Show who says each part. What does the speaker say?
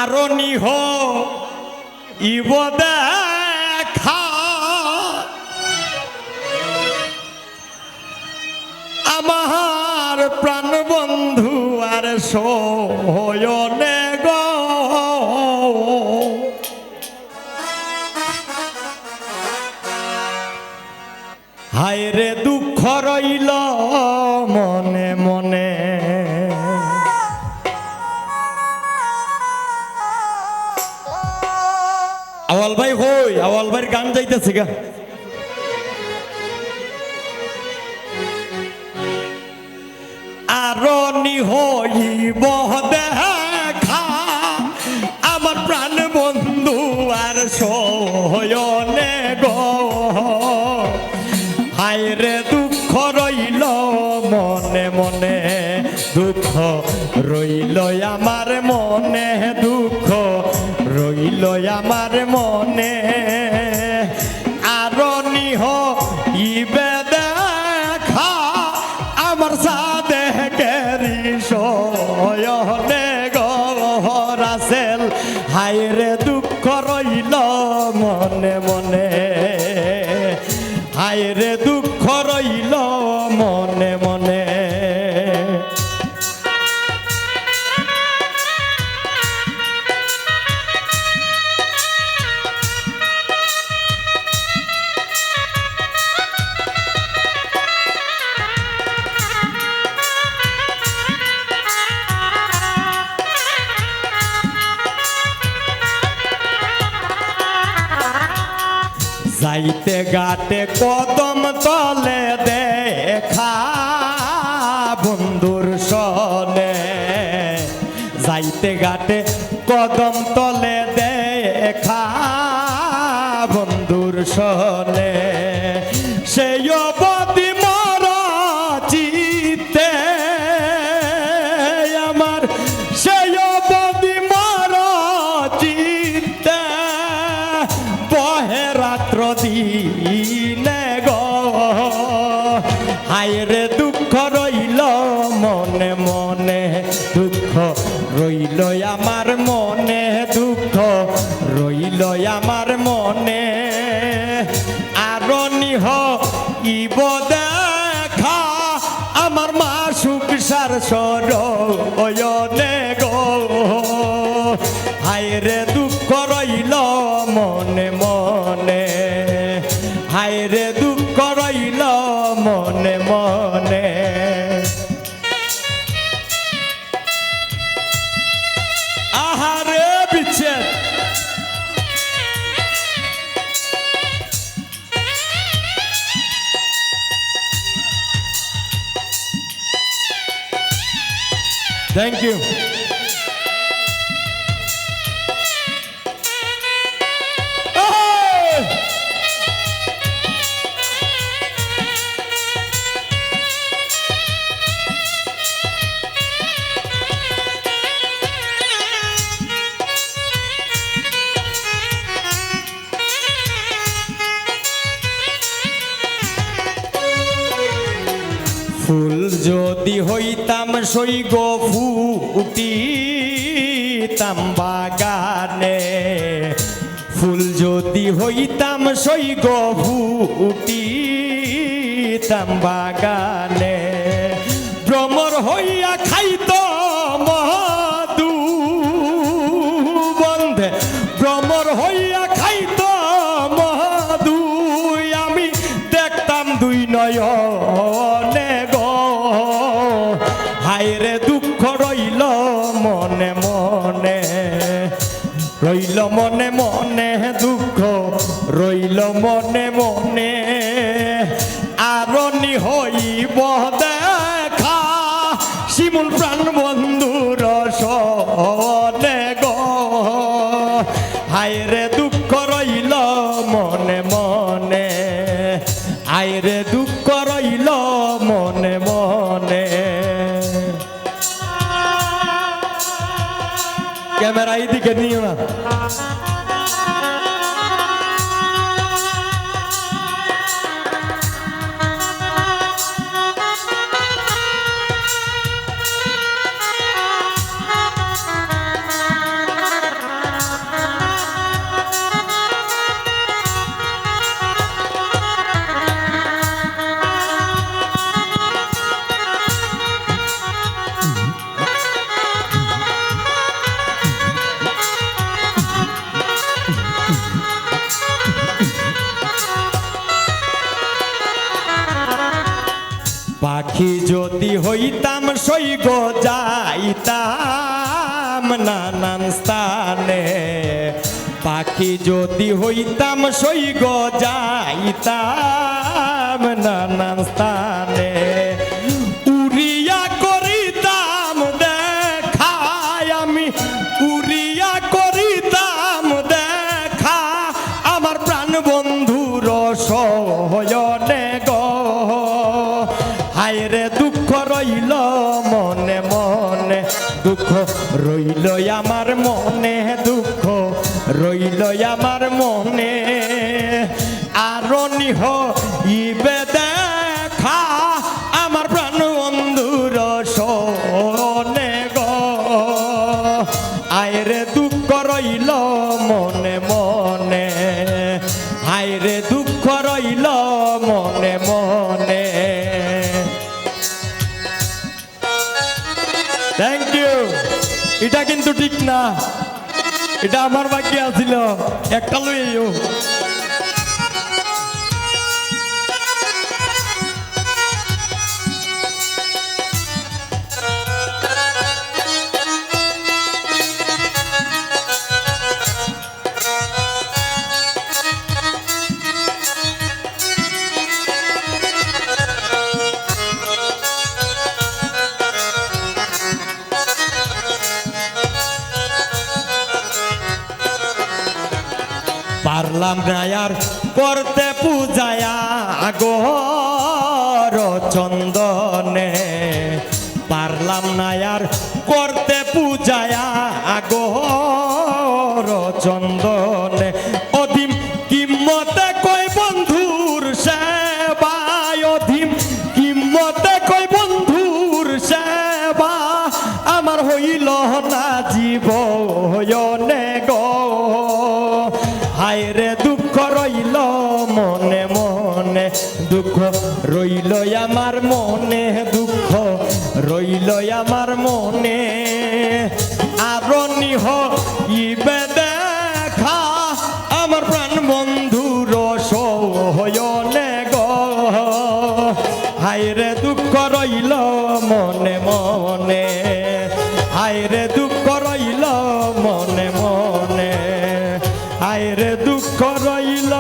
Speaker 1: আরো নিহ ইব দেখা আমার প্রাণ বন্ধু আর সয়নে গো হায় রে দুঃখ রইল মনে মনে আওয়াল ভাই হই আওয়াল ভাইয়ের গান যাইতেছে গা আরো নিহইব দেখা আমার প্রাণ বন্ধু আর সয়নে গো হায় রে দুঃখ রইল মনে মনে দুঃখ রইল আমার মনে দুঃখ রইল আমার মনে আরো নিহ ইবে দেখা আমার সাদে কেরি সয়নে গরাসেল হায় রে দুঃখ রইল মনে মনে হায় রে দুঃখ রইল মনে মনে যাইতে গাটে কদম তলে দেখা বন্ধুর সনে যাইতে গাটে কদম তলে দেখা বন্ধুর সনে সেই অবধি মরা চিতে আমার সেই অবধি মরা চিতে বহে রাত্র দিনে গো হায় রে দুঃখ রইল মনে মনে দুঃখ রইল আমার মনে দুঃখ রইল আমার মনে আরো নিহ ইব দেখা আমার মা সুখ সার সরয়নে গো হায় রে দুঃখ রইল মনে মনে হায় রে দুঃখ রইল মনে মনে আহারে বিচ্ছেদ থ্যাংক ইউ ফুল যদি হইতাম সই গো ফুটিতাম বাগানে ফুল যদি হইতাম সই গো ফুটিতাম বাগানে ভ্রমর হইয়া খাইত মধু বন্ধে ভ্রমর হইয়া খাইত মধু আমি দেখতাম দুই নয়নে গো হায় রে দুঃখ রইল মনে মনে রইল মনে মনে দুঃখ রইল মনে মনে আরো নিহইব দেখা শিমুল প্রাণ বন্ধুর সনে গো হায় রে দুঃখ রইল মনে মনে হায় রে দুঃখ রইল মনে মনে ক্যামেরা এইদিকে নিও না পাখি যদি হইতাম সৈগ যাইতাম নানান স্থানে, পাখি যদি হইতাম সৈগ যাইতাম নানান স্থানে, উড়িয়া করিতাম দেখা আমি, উড়িয়া করিতাম দেখা আমার প্রাণ বন্ধুর সহয়নে গো। হায়রে দুঃখ রইল মনে মনে, দুঃখ রইল আমার মনে, দুঃখ রইল আমার মনে, আরো নিহ ইবে দেখা আমার প্রাণ বন্ধুর সনে গো। আয়রে দুঃখ রইল মনে মনে, আয়রে দুঃখ রইল মনে মনে। Thank you. এটা কিন্তু ঠিক না, এটা আমার বাকি আছিল, একটা লইও। পারলাম না আর করতে পূজায়া আগর চন্দনে, পারলাম না আর করতে পূজায়া আগর চন্দনে, অধিম কিম্মতে কই বন্ধুর সেবা, অধিম কিম্মতে কই বন্ধুর সেবা আমার হইল না জীবনে গো। হায়রে দুঃখ রইল মনে মনে, দুঃখ রইল আমার মনে, দুঃখ রইল আমার মনে, আরো নিহ ইবে দেখা আমার প্রাণ বন্ধুর সহয়নে গো। হায়রে দুঃখ রইল মনে মনে, হায়রে দুঃখ রইল মনে মনে, হায়রে দুঃখ রইল